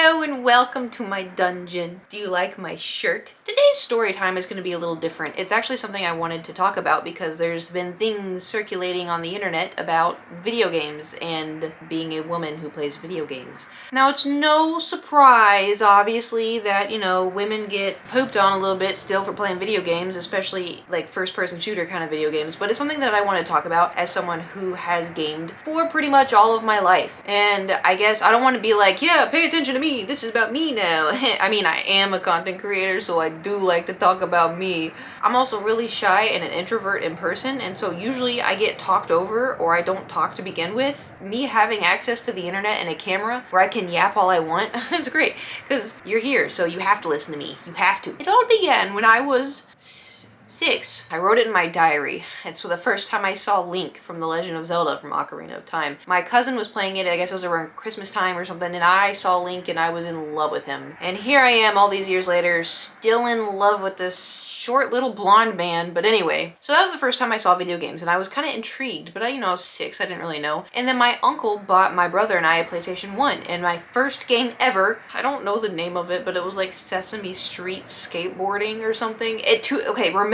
Hello and welcome to my dungeon. Do you like my shirt? Today's story time is going to be a little different. It's actually something I wanted to talk about because there's been things circulating on the internet about video games and being a woman who plays video games. Now, it's no surprise, obviously, that, women get pooped on a little bit still for playing video games, especially like first-person shooter kind of video games, but it's something that I want to talk about as someone who has gamed for pretty much all of my life. And I guess I don't want to be like, yeah, pay attention to me, this is about me now. I mean, I am a content creator, so I do like to talk about me. I'm also really shy and an introvert in person, and so usually I get talked over or I don't talk to begin with. Me having access to the internet and a camera where I can yap all I want, it's great, because you're here, so you have to listen to me. You have to. It all began when I was 6. I wrote it in my diary. It's for the first time I saw Link from The Legend of Zelda from Ocarina of Time. My cousin was playing it, I guess it was around Christmas time or something, and I saw Link and I was in love with him. And here I am all these years later, still in love with this short little blonde man. But anyway, so that was the first time I saw video games and I was kind of intrigued, but I was 6, I didn't really know. And then my uncle bought my brother and I a PlayStation 1, and my first game ever, I don't know the name of it, but it was like Sesame Street skateboarding or something.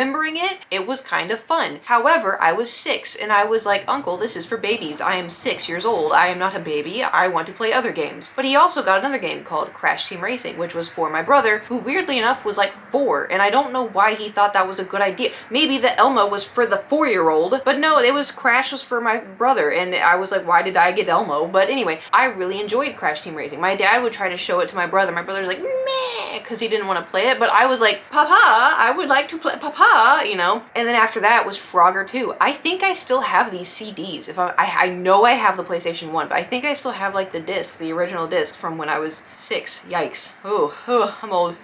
Remembering it, it was kind of fun. However, I was 6 and I was like, Uncle, this is for babies. I am 6 years old. I am not a baby. I want to play other games. But he also got another game called Crash Team Racing, which was for my brother, who weirdly enough was like 4, and I don't know why he thought that was a good idea. Maybe the Elmo was for the 4-year-old, but no, Crash was for my brother, and I was like, why did I get Elmo? But anyway, I really enjoyed Crash Team Racing. My dad would try to show it to my brother. My brother's like, meh, because he didn't want to play it, but I was like, Papa, I would like to play, Papa, And then after that was Frogger 2. I think I still have these CDs. I know I have the PlayStation 1, but I think I still have like the disc, the original disc from when I was 6. Yikes. Oh, I'm old.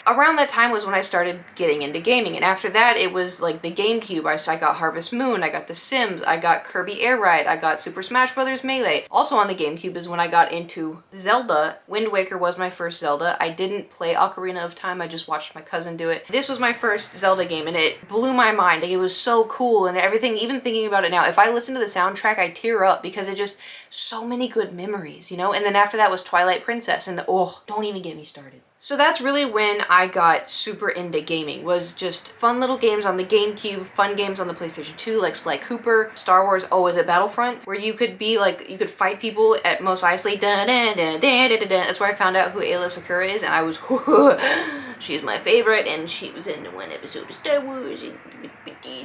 Around that time was when I started getting into gaming, and after that it was like the GameCube. I got Harvest Moon, I got The Sims, I got Kirby Air Ride, I got Super Smash Bros. Melee. Also on the GameCube is when I got into Zelda. Wind Waker was my first Zelda. I didn't play Ocarina of Time, I just watched my cousin do it. This was my first Zelda game and it blew my mind. Like, it was so cool and everything. Even thinking about it now, if I listen to the soundtrack, I tear up because it just, so many good memories, And then after that was Twilight Princess, and don't even get me started. So that's really when I got super into gaming, was just fun little games on the GameCube, fun games on the PlayStation 2, like Sly Cooper, Star Wars, is it Battlefront? Where you could be like, you could fight people at Mos Eisley, That's where I found out who Ayla Sakura is, and I was, she's my favorite, and she was in one episode of Star Wars, and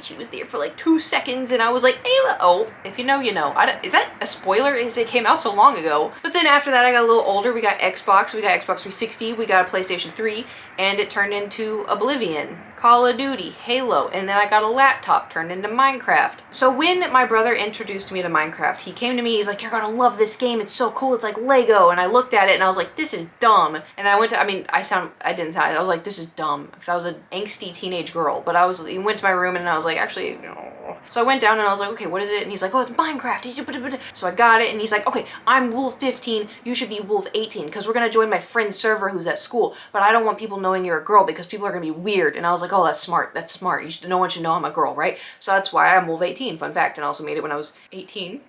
she was there for like 2 seconds, and I was like, Ayla, if you know, you know. Is that a spoiler? It came out so long ago. But then after that, I got a little older, we got Xbox 360, we got a PlayStation 3, and it turned into Oblivion, Call of Duty, Halo, and then I got a laptop, turned into Minecraft. So when my brother introduced me to Minecraft, he came to me, he's like, you're gonna love this game, it's so cool, it's like Lego, and I looked at it and I was like, this is dumb. And I didn't sound, I was like, this is dumb, because I was an angsty teenage girl, but he went to my room and I was like, actually, no. So I went down and I was like, okay, what is it? And he's like, oh, it's Minecraft. So I got it, and he's like, okay, I'm Wolf 15, you should be Wolf 18, because we're gonna join my friend's server who's at school, but I don't want people knowing you're a girl because people are gonna be weird. And I was like, oh, that's smart. No one should know I'm a girl, right? So that's why I'm Wolf 18, fun fact, and I also made it when I was 18.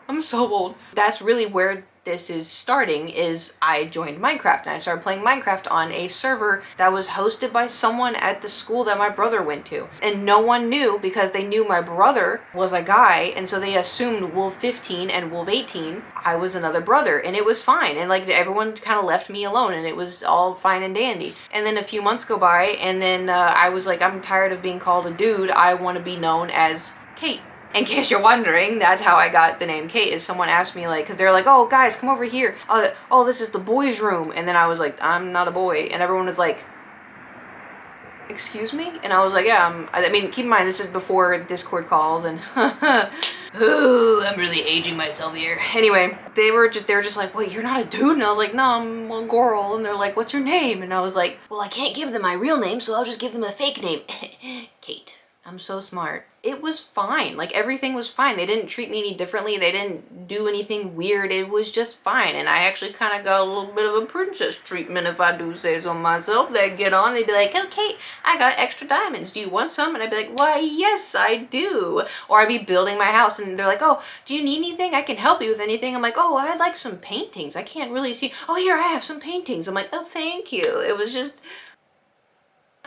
I'm so old. That's really where this is starting, is I joined Minecraft and I started playing Minecraft on a server that was hosted by someone at the school that my brother went to. And no one knew, because they knew my brother was a guy, and so they assumed Wolf 15 and Wolf 18, I was another brother, and it was fine. And like, everyone kind of left me alone and it was all fine and dandy. And then a few months go by, and then I was like, I'm tired of being called a dude, I want to be known as Kate. In case you're wondering, that's how I got the name Kate, is someone asked me, like, because they're like, oh, guys, come over here. Oh, this is the boys' room. And then I was like, I'm not a boy. And everyone was like, excuse me? And I was like, yeah, I mean, keep in mind, this is before Discord calls, and ooh, I'm really aging myself here. Anyway, they were just like, wait, you're not a dude? And I was like, no, I'm a girl. And they're like, what's your name? And I was like, well, I can't give them my real name, so I'll just give them a fake name. Kate. I'm so smart. It was fine. Like, everything was fine. They didn't treat me any differently. They didn't do anything weird. It was just fine. And I actually kind of got a little bit of a princess treatment, if I do say so myself. They'd get on, they'd be like, okay, I got extra diamonds. Do you want some? And I'd be like, why, yes, I do. Or I'd be building my house and they're like, oh, do you need anything? I can help you with anything. I'm like, oh, I'd like some paintings. I can't really see. Oh, here, I have some paintings. I'm like, oh, thank you. It was just...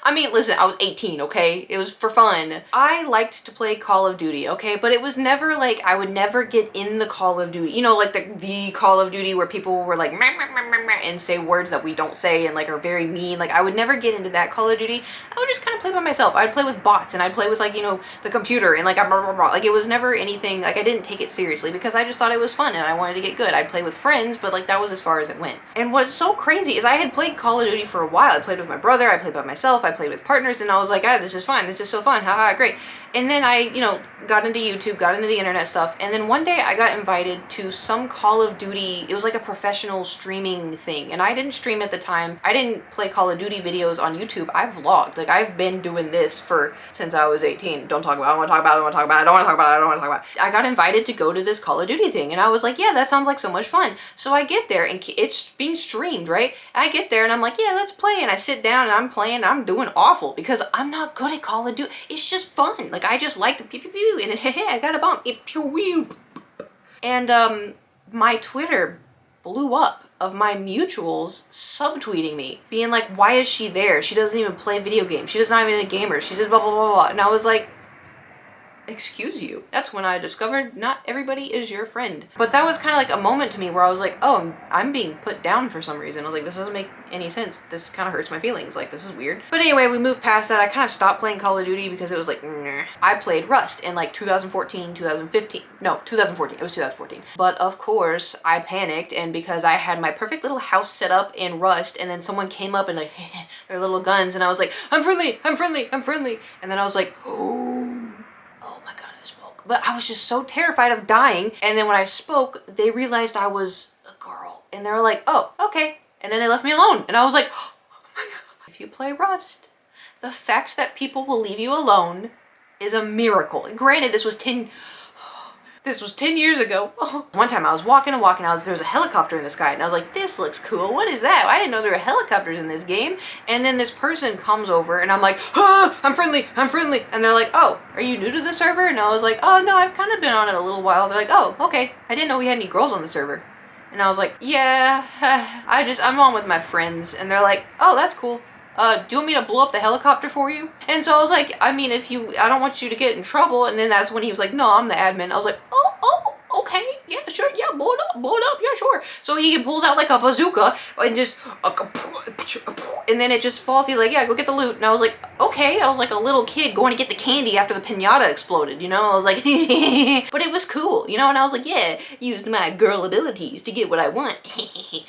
I mean, listen, I was 18, okay? It was for fun. I liked to play Call of Duty, okay? But it was never like, I would never get in the Call of Duty. You know, like the Call of Duty where people were like, meh, meh, meh, meh, meh, and say words that we don't say and like are very mean. Like, I would never get into that Call of Duty. I would just kind of play by myself. I'd play with bots and I'd play with like, you know, the computer and like, blah, blah, blah. Like, it was never anything, like I didn't take it seriously because I just thought it was fun and I wanted to get good. I'd play with friends, but like that was as far as it went. And what's so crazy is I had played Call of Duty for a while. I played with my brother, I played by myself, I played with partners, and I was like, ah, this is fun. This is so fun. Haha, great. And then I, you know, got into YouTube, got into the internet stuff. And then one day I got invited to some Call of Duty. It was like a professional streaming thing. And I didn't stream at the time. I didn't play Call of Duty videos on YouTube. I vlogged. Like, I've been doing this since I was 18. Don't talk about it. I don't want to talk about it. I don't want to talk about it. I don't want to talk about it. I don't want to talk about it. I got invited to go to this Call of Duty thing. And I was like, yeah, that sounds like so much fun. So I get there and it's being streamed, right? And I get there and I'm like, yeah, let's play. And I sit down and I'm playing. I'm doing awful because I'm not good at Call of Duty. It's just fun. Like, I just like to pew pew pew and hey, I got a bomb. It pew. And my Twitter blew up of my mutuals subtweeting me, being like, why is she there? She doesn't even play video games. She doesn't even a gamer. She just blah blah blah blah. And I was like, excuse you. That's when I discovered not everybody is your friend. But that was kind of like a moment to me where I was like, oh, I'm being put down for some reason. I was like, this doesn't make any sense. This kind of hurts my feelings. Like, this is weird. But anyway, we moved past that. I kind of stopped playing Call of Duty because it was like, nah. I played Rust in like 2014, 2015. No, 2014. It was 2014. But of course, I panicked, and because I had my perfect little house set up in Rust, and then someone came up and like, their little guns, and I was like, I'm friendly, I'm friendly, I'm friendly. And then I was like, oh my God, I spoke. But I was just so terrified of dying. And then when I spoke, they realized I was a girl. And they were like, oh, okay. And then they left me alone. And I was like, oh my God. If you play Rust, the fact that people will leave you alone is a miracle. And granted, this was 10 years ago. One time I was walking, there was a helicopter in the sky, and I was like, this looks cool. What is that? I didn't know there were helicopters in this game. And then this person comes over and I'm like, ah, I'm friendly. And they're like, oh, are you new to the server? And I was like, oh no, I've kind of been on it a little while. They're like, oh, okay. I didn't know we had any girls on the server. And I was like, yeah, I'm on with my friends. And they're like, oh, that's cool. Do you want me to blow up the helicopter for you? And so I was like, I mean, I don't want you to get in trouble. And then that's when he was like, no, I'm the admin. I was like, oh, okay, yeah, sure, yeah, blow it up, yeah, sure. So he pulls out like a bazooka and just, and then it just falls. He's like, yeah, go get the loot. And I was like, okay. I was like a little kid going to get the candy after the piñata exploded, you know? I was like, but it was cool, you know? And I was like, yeah, used my girl abilities to get what I want.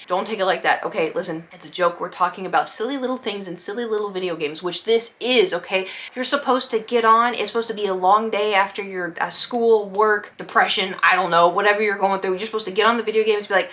Don't take it like that. Okay, listen, it's a joke. We're talking about silly little things and silly little video games, which this is, okay? You're supposed to get on. It's supposed to be a long day after your school, work, depression, I don't know, whatever you're going through. You're supposed to get on the video games and be like,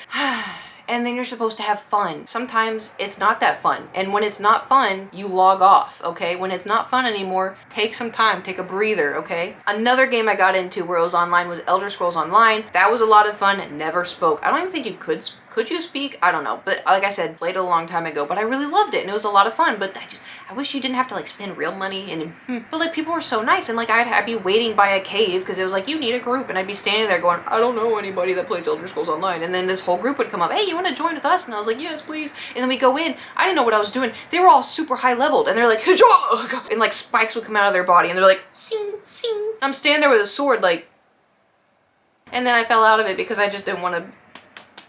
and then you're supposed to have fun. Sometimes it's not that fun. And when it's not fun, you log off, okay? When it's not fun anymore, take some time, take a breather, okay? Another game I got into where it was online was Elder Scrolls Online. That was a lot of fun, never spoke. I don't even think you could you speak? I don't know. But like I said, played it a long time ago, but I really loved it and it was a lot of fun. But I wish you didn't have to like spend real money but like people were so nice, and like I'd be waiting by a cave because it was like, you need a group, and I'd be standing there going, I don't know anybody that plays Elder Scrolls Online. And then this whole group would come up, hey, you want to join with us? And I was like, yes, please. And then we go in. I didn't know what I was doing. They were all super high leveled and they're like, and like spikes would come out of their body and they're like, sing, sing. I'm standing there with a sword like, and then I fell out of it because I just didn't want to,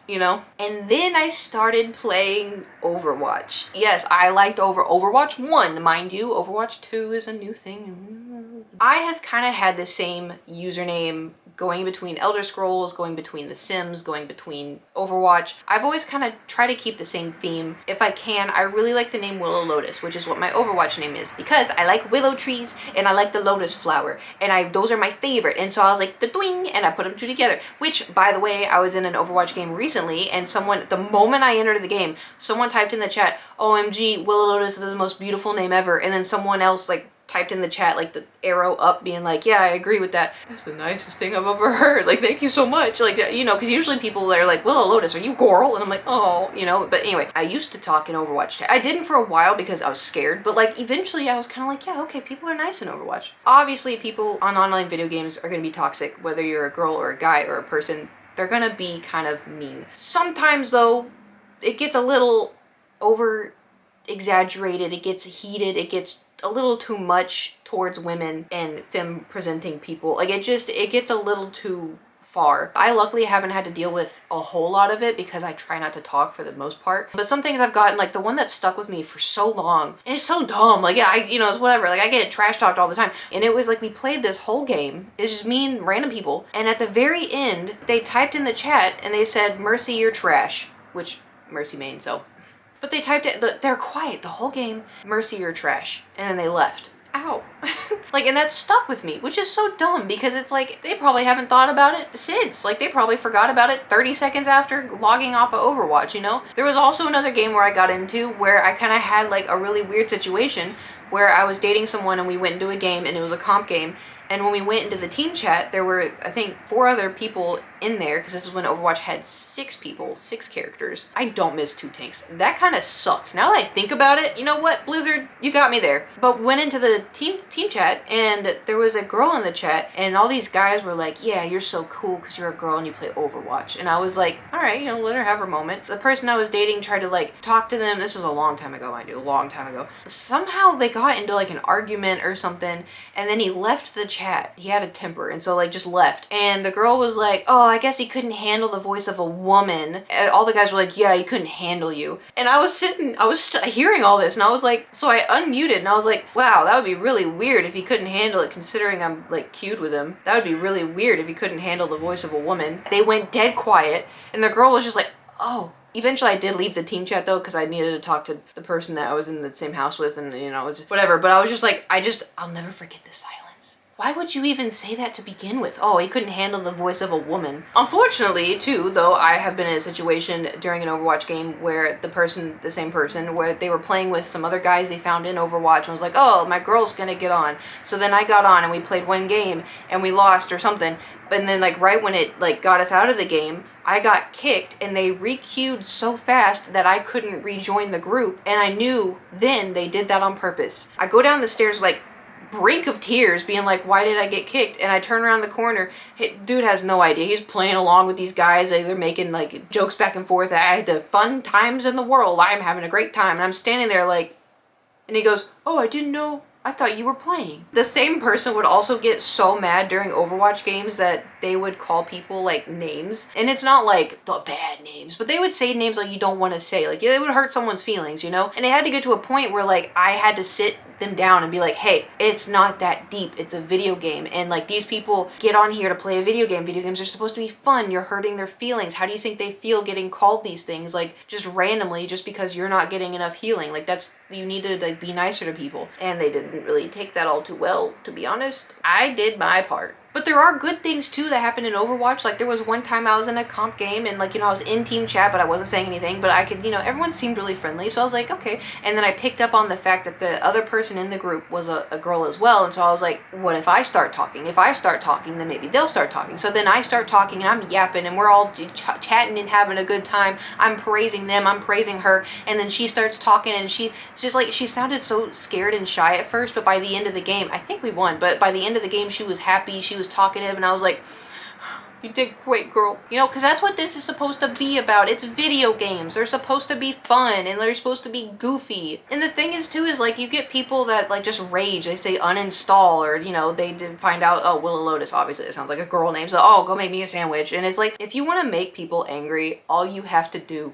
you know? And then I started playing Overwatch. Yes, I liked Overwatch 1, mind you. Overwatch 2 is a new thing. I have kind of had the same username going between Elder Scrolls, going between The Sims, going between Overwatch. I've always kind of tried to keep the same theme. If I can, I really like the name Willow Lotus, which is what my Overwatch name is, because I like willow trees and I like the lotus flower, and those are my favorite. And so I was like, the dwing, and I put them two together, which, by the way, I was in an Overwatch game recently, and someone, the moment I entered the game, someone typed in the chat, OMG, Willow Lotus is the most beautiful name ever, and then someone else like typed in the chat like the arrow up being like, yeah, I agree with that. That's the nicest thing I've ever heard. Like, thank you so much. Like, you know, because usually people are like, Willow Lotus, are you Goral? And I'm like, oh, you know. But anyway, I used to talk in Overwatch chat. I didn't for a while because I was scared, but like eventually I was kind of like, yeah, okay, people are nice in Overwatch. Obviously, people on online video games are going to be toxic, whether you're a girl or a guy or a person. They're going to be kind of mean. Sometimes though, it gets a little over exaggerated, it gets heated, it gets a little too much towards women and femme presenting people. Like it gets a little too far. I luckily haven't had to deal with a whole lot of it because I try not to talk for the most part. But some things I've gotten, like the one that stuck with me for so long, and it's so dumb. Like, yeah, you know, it's whatever. Like I get trash talked all the time. And it was like we played this whole game. It's just me and random people. And at the very end, they typed in the chat and they said, Mercy, you're trash. Which Mercy main, so. But they typed it, they're quiet the whole game, Mercy, you're trash. And then they left. Ow. Like, and that stuck with me, which is so dumb because it's like, they probably haven't thought about it since. Like, they probably forgot about it 30 seconds after logging off of Overwatch, you know? There was also another game where I got into where I kind of had like a really weird situation where I was dating someone and we went into a game and it was a comp game. And when we went into the team chat, there were, I think, 4 other people in there, because this is when Overwatch had 6 people, 6 characters. I don't miss 2 tanks. That kind of sucked. Now that I think about it, you know what, Blizzard, you got me there. But went into the team chat, and there was a girl in the chat, and all these guys were like, yeah, you're so cool because you're a girl and you play Overwatch. And I was like, all right, you know, let her have her moment. The person I was dating tried to like talk to them. This was a long time ago, mind you, a long time ago. Somehow they got into like an argument or something, and then he left the chat. He had a temper, and so like just left. And the girl was like, oh, I guess he couldn't handle the voice of a woman. And all the guys were like, yeah, he couldn't handle you. And I was hearing all this, and I was like, so I unmuted, and I was like, wow, that would be really weird if he couldn't handle it, considering I'm like cute with him. That would be really weird if he couldn't handle the voice of a woman. They went dead quiet, and the girl was just like, oh. Eventually I did leave the team chat though, because I needed to talk to the person that I was in the same house with, and you know, it was whatever. But I was just like, I'll never forget this silence. Why would you even say that to begin with? Oh, he couldn't handle the voice of a woman. Unfortunately, too, though, I have been in a situation during an Overwatch game where the same person, where they were playing with some other guys they found in Overwatch and was like, oh, my girl's gonna get on. So then I got on and we played one game and we lost or something. And then like right when it like got us out of the game, I got kicked and they re-queued so fast that I couldn't rejoin the group. And I knew then they did that on purpose. I go down the stairs like brink of tears being like, why did I get kicked? And I turn around the corner, dude has no idea. He's playing along with these guys. They're making like jokes back and forth. I had the fun times in the world. I'm having a great time. And I'm standing there like, and he goes, oh, I didn't know. I thought you were playing. The same person would also get so mad during Overwatch games that they would call people like names. And it's not like the bad names, but they would say names like you don't want to say. Like, yeah, it would hurt someone's feelings, you know? And it had to get to a point where like I had to sit them down and be like, hey, it's not that deep. It's a video game. And like these people get on here to play a video game. Video games are supposed to be fun. You're hurting their feelings. How do you think they feel getting called these things? Like just randomly, just because you're not getting enough healing. Like you need to like be nicer to people. And they didn't really take that all too well, to be honest. I did my part. But there are good things too that happened in Overwatch. Like there was one time I was in a comp game and like, you know, I was in team chat, but I wasn't saying anything, but I could, you know, everyone seemed really friendly. So I was like, okay. And then I picked up on the fact that the other person in the group was a girl as well. And so I was like, what if I start talking? If I start talking, then maybe they'll start talking. So then I start talking and I'm yapping and we're all chatting and having a good time. I'm praising them, I'm praising her. And then she starts talking and she's just like, she sounded so scared and shy at first, but by the end of the game, I think we won, but by the end of the game, she was happy, she was talkative, and I was like, you did great, girl. You know, because that's what this is supposed to be about. It's video games. They're supposed to be fun and they're supposed to be goofy. And the thing is too is like you get people that like just rage. They say uninstall, or you know, they did find out, oh, Willow Lotus, obviously it sounds like a girl name, so oh, go make me a sandwich. And it's like, if you want to make people angry, all you have to do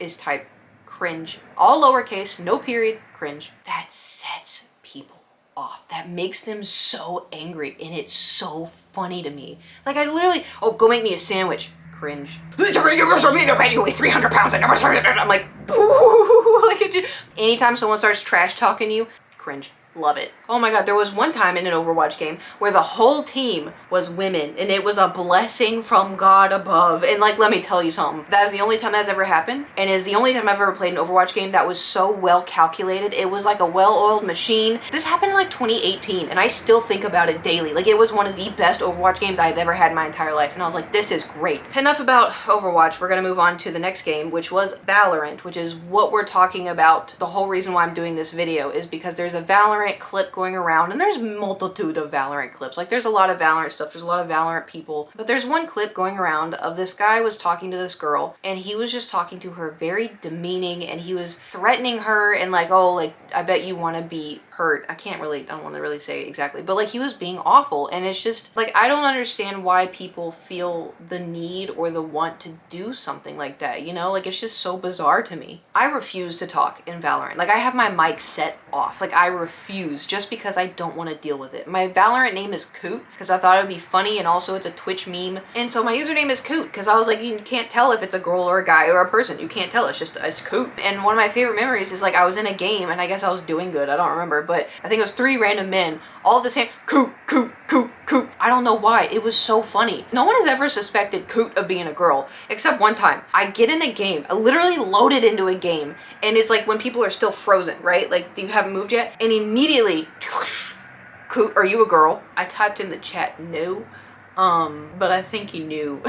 is type cringe. All lowercase, no period, cringe. That sets people off. That makes them so angry, and it's so funny to me. Like I literally, oh, go make me a sandwich. Cringe. You weigh 300 pounds. I'm like, like anytime someone starts trash talking you, cringe. Love it. Oh my god, there was one time in an Overwatch game where the whole team was women and it was a blessing from God above. And like, let me tell you something. That is the only time that's ever happened, and is the only time I've ever played an Overwatch game that was so well calculated. It was like a well-oiled machine. This happened in like 2018 and I still think about it daily. Like, it was one of the best Overwatch games I've ever had in my entire life, and I was like, this is great. Enough about Overwatch. We're gonna move on to the next game, which was Valorant, which is what we're talking about. The whole reason why I'm doing this video is because there's a Valorant clip going around, and there's multitude of Valorant clips. Like, there's a lot of Valorant stuff, there's a lot of Valorant people, but there's one clip going around of this guy was talking to this girl, and he was just talking to her very demeaning, and he was threatening her, and like, oh, like, I bet you want to be hurt. I don't want to really say exactly, but like, he was being awful, and it's just like, I don't understand why people feel the need or the want to do something like that, you know? Like, it's just so bizarre to me. I refuse to talk in Valorant. Like, I have my mic set off. Like, I refuse, just because I don't want to deal with it. My Valorant name is Coot because I thought it would be funny, and also it's a Twitch meme, and so my username is Coot because I was like, you can't tell if it's a girl or a guy or a person. You can't tell. It's Coot. And one of my favorite memories is like, I was in a game, and I guess I was doing good. I don't remember, but I think it was 3 random men all at the same Coot, Coot, Coot, Coot. I don't know why. It was so funny. No one has ever suspected Coot of being a girl, except one time. I get in a game, I literally loaded into a game, and it's like when people are still frozen, right? Like, you haven't moved yet, and immediately, Coot, are you a girl? I typed in the chat, no. But I think he knew.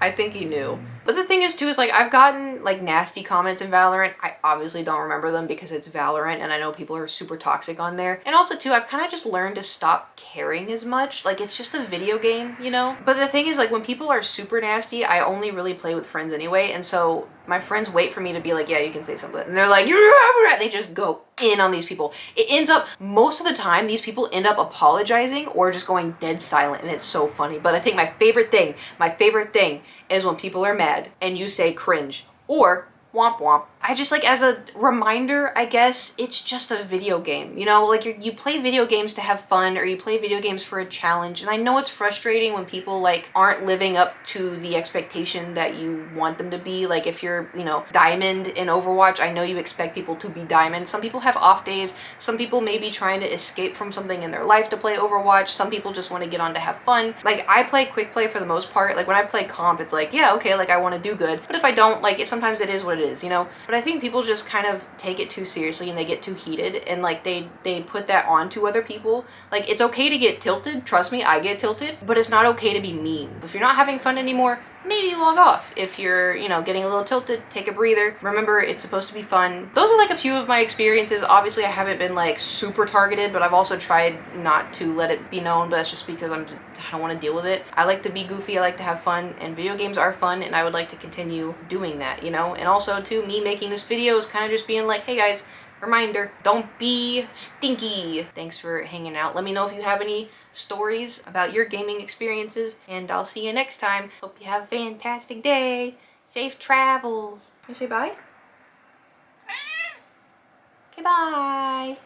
I think he knew. But the thing is too, is like, I've gotten like nasty comments in Valorant. I obviously don't remember them because it's Valorant, and I know people are super toxic on there. And also too, I've kind of just learned to stop caring as much. Like, it's just a video game, you know? But the thing is, like, when people are super nasty, I only really play with friends anyway. And so my friends wait for me to be like, yeah, you can say something. And they're like, yeah, they just go in on these people. It ends up, most of the time, these people end up apologizing or just going dead silent, and it's so funny. But I think my favorite thing is when people are mad and you say cringe or womp womp. I just, like, as a reminder, I guess, it's just a video game, you know? Like, you play video games to have fun, or you play video games for a challenge, and I know it's frustrating when people, like, aren't living up to the expectation that you want them to be. Like, if you're, you know, Diamond in Overwatch, I know you expect people to be Diamond. Some people have off days, some people may be trying to escape from something in their life to play Overwatch, some people just want to get on to have fun. Like, I play quick play for the most part. Like, when I play comp, it's like, yeah, okay, like, I want to do good, but if I don't, like, sometimes it is what it is, you know? But I think people just kind of take it too seriously, and they get too heated, and like, they put that on to other people. Like, it's okay to get tilted, trust me, I get tilted, but it's not okay to be mean. If you're not having fun anymore, maybe log off. If you're, you know, getting a little tilted, take a breather. Remember, it's supposed to be fun. Those are like a few of my experiences. Obviously, I haven't been like super targeted, but I've also tried not to let it be known, but that's just because I don't want to deal with it. I like to be goofy, I like to have fun, and video games are fun, and I would like to continue doing that, you know? And also, too, me making this video is kind of just being like, hey guys, reminder, don't be stinky. Thanks for hanging out. Let me know if you have any stories about your gaming experiences, and I'll see you next time. Hope you have a fantastic day. Safe travels. Can you say bye? Okay, bye.